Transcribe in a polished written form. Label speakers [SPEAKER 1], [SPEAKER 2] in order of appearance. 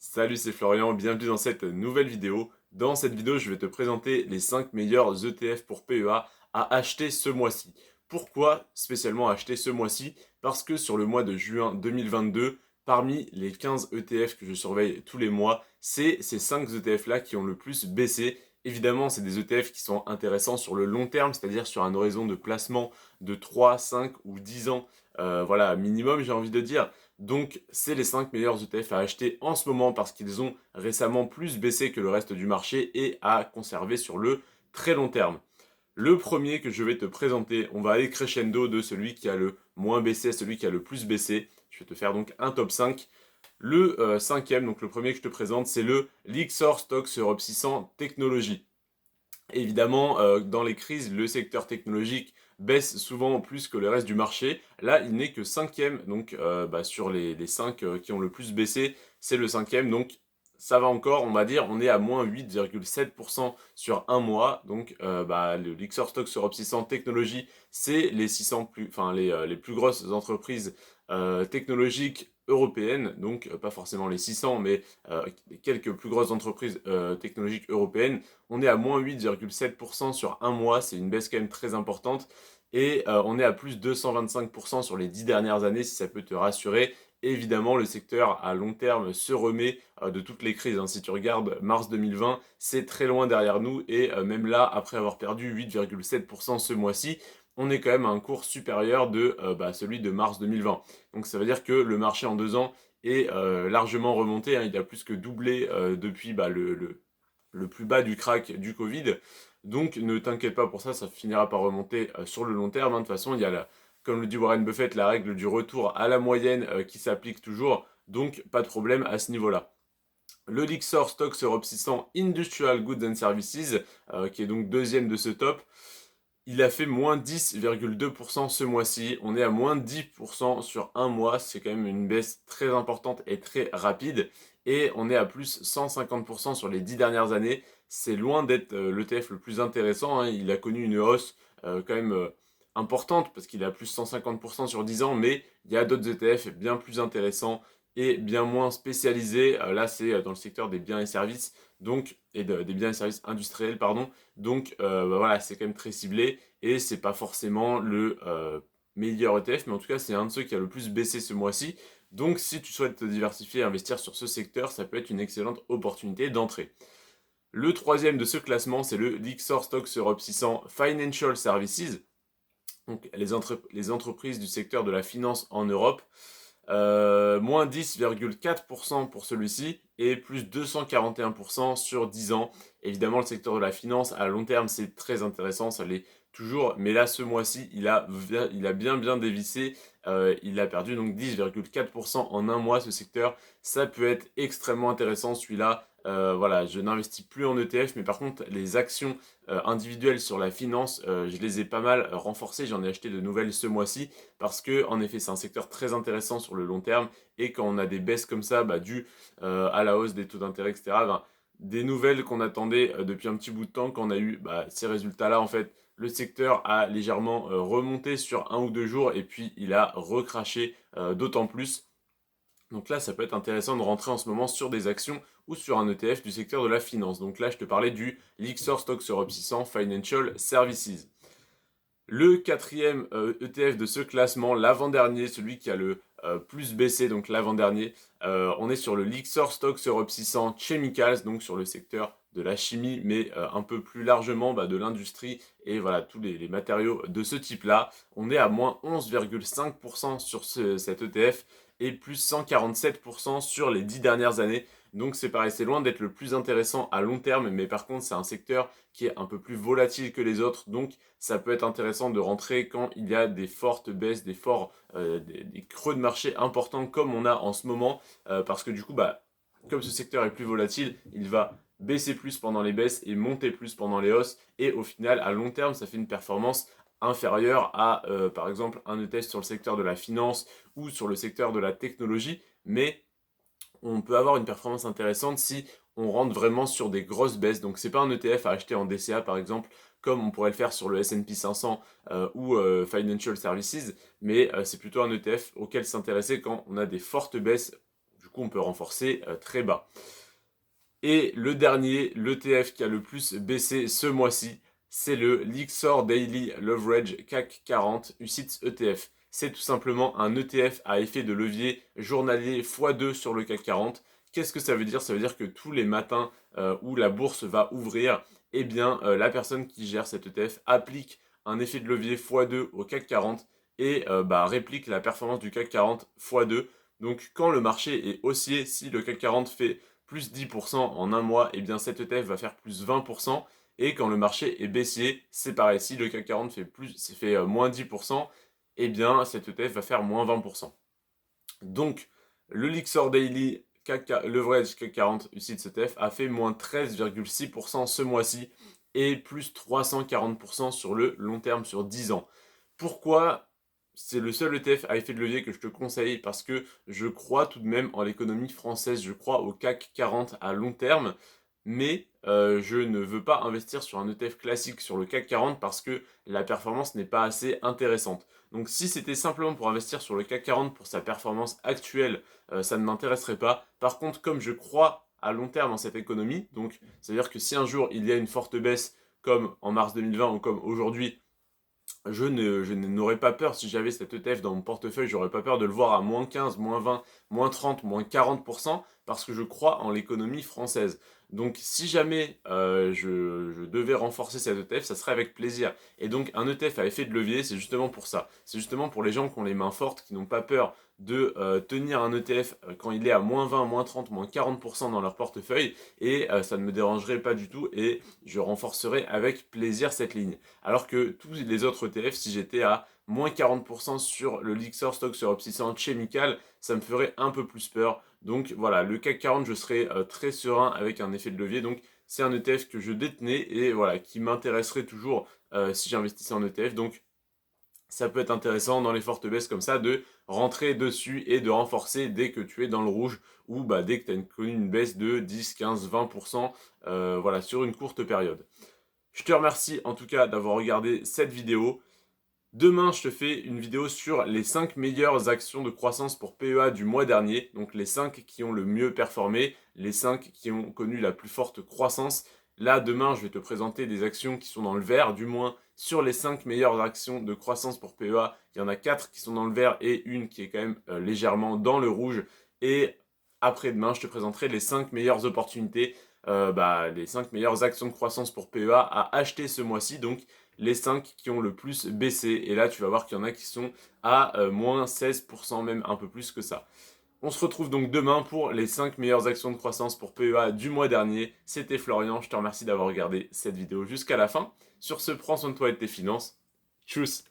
[SPEAKER 1] Salut, c'est Florian, bienvenue dans cette nouvelle vidéo. Dans cette vidéo, je vais te présenter les 5 meilleurs ETF pour PEA à acheter ce mois-ci. Pourquoi spécialement acheter ce mois-ci? Parce que sur le mois de juin 2022, parmi les 15 ETF que je surveille tous les mois, c'est ces 5 ETF-là qui ont le plus baissé. Évidemment, c'est des ETF qui sont intéressants sur le long terme, c'est-à-dire sur un horizon de placement de 3, 5 ou 10 ans, voilà, minimum, j'ai envie de dire. Donc, c'est les 5 meilleurs ETF à acheter en ce moment parce qu'ils ont récemment plus baissé que le reste du marché et à conserver sur le très long terme. Le premier que je vais te présenter, on va aller crescendo de celui qui a le moins baissé à celui qui a le plus baissé. Je vais te faire donc un top 5. Le cinquième, donc le premier que je te présente, c'est le Lixor Stocks Europe 600 Technologie. Évidemment, dans les crises, le secteur technologique baisse souvent plus que le reste du marché. Là, il n'est que cinquième, donc sur les 5 qui ont le plus baissé, c'est le cinquième, donc ça va encore, on va dire, on est à moins 8,7% sur un mois. Donc le Lixor Stocks Europe 600 Technologie, c'est les 600 plus, enfin les plus grosses entreprises technologiques européennes, donc pas forcément les 600, mais les quelques plus grosses entreprises technologiques européennes. On est à moins 8,7% sur un mois, c'est une baisse quand même très importante. Et on est à plus 225% sur les 10 dernières années, si ça peut te rassurer. Évidemment, le secteur à long terme se remet de toutes les crises, hein. Si tu regardes mars 2020, c'est très loin derrière nous. Et même là, après avoir perdu 8,7% ce mois-ci, on est quand même à un cours supérieur de celui de mars 2020. Donc ça veut dire que le marché en 2 ans est largement remonté, hein. Il a plus que doublé depuis le plus bas du crack du Covid. Donc ne t'inquiète pas pour ça, ça finira par remonter sur le long terme, hein. De toute façon, il y a comme le dit Warren Buffett, la règle du retour à la moyenne qui s'applique toujours. Donc pas de problème à ce niveau-là. Le Lixor Stocks Europe 600 Industrial Goods and Services, qui est donc deuxième de ce top, il a fait moins 10,2% ce mois-ci. On est à moins 10% sur un mois. C'est quand même une baisse très importante et très rapide. Et on est à plus 150% sur les 10 dernières années. C'est loin d'être l'ETF le plus intéressant, hein. Il a connu une hausse quand même importante parce qu'il est à plus 150% sur 10 ans. Mais il y a d'autres ETF bien plus intéressants et bien moins spécialisés. Là, c'est dans le secteur des biens et services. Donc, des biens et services industriels, pardon. Donc voilà, c'est quand même très ciblé et c'est pas forcément le meilleur ETF, mais en tout cas c'est un de ceux qui a le plus baissé ce mois-ci. Donc si tu souhaites te diversifier et investir sur ce secteur, ça peut être une excellente opportunité d'entrée. Le troisième de ce classement, c'est le Lixor Stocks Europe 600 Financial Services, donc les entreprises du secteur de la finance en Europe. Moins 10,4% pour celui-ci et plus 241% sur 10 ans. Évidemment, le secteur de la finance à long terme, c'est très intéressant, ça l'est toujours. Mais là, ce mois-ci, il a bien dévissé. Il a perdu donc 10,4% en un mois, ce secteur. Ça peut être extrêmement intéressant, celui-là. Voilà, je n'investis plus en ETF, mais par contre, les actions individuelles sur la finance, je les ai pas mal renforcées. J'en ai acheté de nouvelles ce mois-ci parce que en effet c'est un secteur très intéressant sur le long terme et quand on a des baisses comme ça dues à la hausse des taux d'intérêt, etc., des nouvelles qu'on attendait depuis un petit bout de temps, quand on a eu ces résultats là, en fait le secteur a légèrement remonté sur 1 ou 2 jours et puis il a recraché d'autant plus. Donc là, ça peut être intéressant de rentrer en ce moment sur des actions ou sur un ETF du secteur de la finance. Donc là, je te parlais du Lixor Stocks Europe 600 Financial Services. Le quatrième ETF de ce classement, l'avant-dernier, celui qui a le plus baissé, donc l'avant-dernier, on est sur le Lixor Stocks Europe 600 Chemicals, donc sur le secteur de la chimie, mais un peu plus largement de l'industrie et voilà tous les matériaux de ce type-là. On est à moins 11,5% sur cet ETF et plus 147% sur les 10 dernières années. Donc c'est pareil, c'est loin d'être le plus intéressant à long terme, mais par contre c'est un secteur qui est un peu plus volatile que les autres, donc ça peut être intéressant de rentrer quand il y a des fortes baisses, des creux de marché importants comme on a en ce moment, parce que du coup, comme ce secteur est plus volatile, il va baisser plus pendant les baisses et monter plus pendant les hausses, et au final, à long terme, ça fait une performance inférieure à, par exemple, un ETF sur le secteur de la finance ou sur le secteur de la technologie, mais on peut avoir une performance intéressante si on rentre vraiment sur des grosses baisses. Donc c'est pas un ETF à acheter en DCA par exemple, comme on pourrait le faire sur le S&P 500 ou Financial Services, mais c'est plutôt un ETF auquel s'intéresser quand on a des fortes baisses. coup on peut renforcer très bas. Et le dernier, l'ETF qui a le plus baissé ce mois-ci, c'est le Lyxor Daily Leverage CAC 40 UCITS ETF. C'est tout simplement un ETF à effet de levier journalier x2 sur le CAC 40. Qu'est-ce que ça veut dire? Ça veut dire que tous les matins où la bourse va ouvrir, eh bien la personne qui gère cet ETF applique un effet de levier x2 au CAC 40 et réplique la performance du CAC 40 x2. Donc quand le marché est haussier, si le CAC 40 fait plus 10% en un mois, et bien cet ETF va faire plus 20%. Et quand le marché est baissier, c'est pareil. Si le CAC 40 fait moins 10%, et bien cet ETF va faire moins 20%. Donc, le Lyxor Daily Leverage CAC 40 UCITS ETF a fait moins 13,6% ce mois-ci et plus 340% sur le long terme, sur 10 ans. Pourquoi c'est le seul ETF à effet de levier que je te conseille? Parce que je crois tout de même en l'économie française, je crois au CAC 40 à long terme, mais je ne veux pas investir sur un ETF classique sur le CAC 40 parce que la performance n'est pas assez intéressante. Donc si c'était simplement pour investir sur le CAC 40 pour sa performance actuelle, ça ne m'intéresserait pas. Par contre, comme je crois à long terme en cette économie, donc c'est-à-dire que si un jour il y a une forte baisse comme en mars 2020 ou comme aujourd'hui, je n'aurais pas peur, si j'avais cet ETF dans mon portefeuille, j'aurais pas peur de le voir à moins 15, moins 20, moins 30, moins 40%, parce que je crois en l'économie française. Donc si jamais je devais renforcer cet ETF, ça serait avec plaisir. Et donc un ETF à effet de levier, c'est justement pour ça. C'est justement pour les gens qui ont les mains fortes, qui n'ont pas peur de tenir un ETF quand il est à moins 20, moins 30, moins 40% dans leur portefeuille, et ça ne me dérangerait pas du tout, et je renforcerai avec plaisir cette ligne. Alors que tous les autres ETF, si j'étais à moins 40% sur le Lyxor Stoxx Europe 600 Chemical, ça me ferait un peu plus peur. Donc voilà, le CAC 40, je serais très serein avec un effet de levier. Donc c'est un ETF que je détenais et voilà, qui m'intéresserait toujours si j'investissais en ETF. Donc ça peut être intéressant dans les fortes baisses comme ça de rentrer dessus et de renforcer dès que tu es dans le rouge ou dès que tu as connu une baisse de 10, 15, 20% voilà, sur une courte période. Je te remercie en tout cas d'avoir regardé cette vidéo. Demain, je te fais une vidéo sur les 5 meilleures actions de croissance pour PEA du mois dernier. Donc les 5 qui ont le mieux performé, les 5 qui ont connu la plus forte croissance. Là, demain, je vais te présenter des actions qui sont dans le vert, du moins sur les 5 meilleures actions de croissance pour PEA. Il y en a 4 qui sont dans le vert et une qui est quand même légèrement dans le rouge. Et après-demain, je te présenterai les 5 meilleures opportunités, les 5 meilleures actions de croissance pour PEA à acheter ce mois-ci. Donc, les 5 qui ont le plus baissé. Et là, tu vas voir qu'il y en a qui sont à moins 16%, même un peu plus que ça. On se retrouve donc demain pour les 5 meilleures actions de croissance pour PEA du mois dernier. C'était Florian, je te remercie d'avoir regardé cette vidéo jusqu'à la fin. Sur ce, prends soin de toi et de tes finances. Tchuss!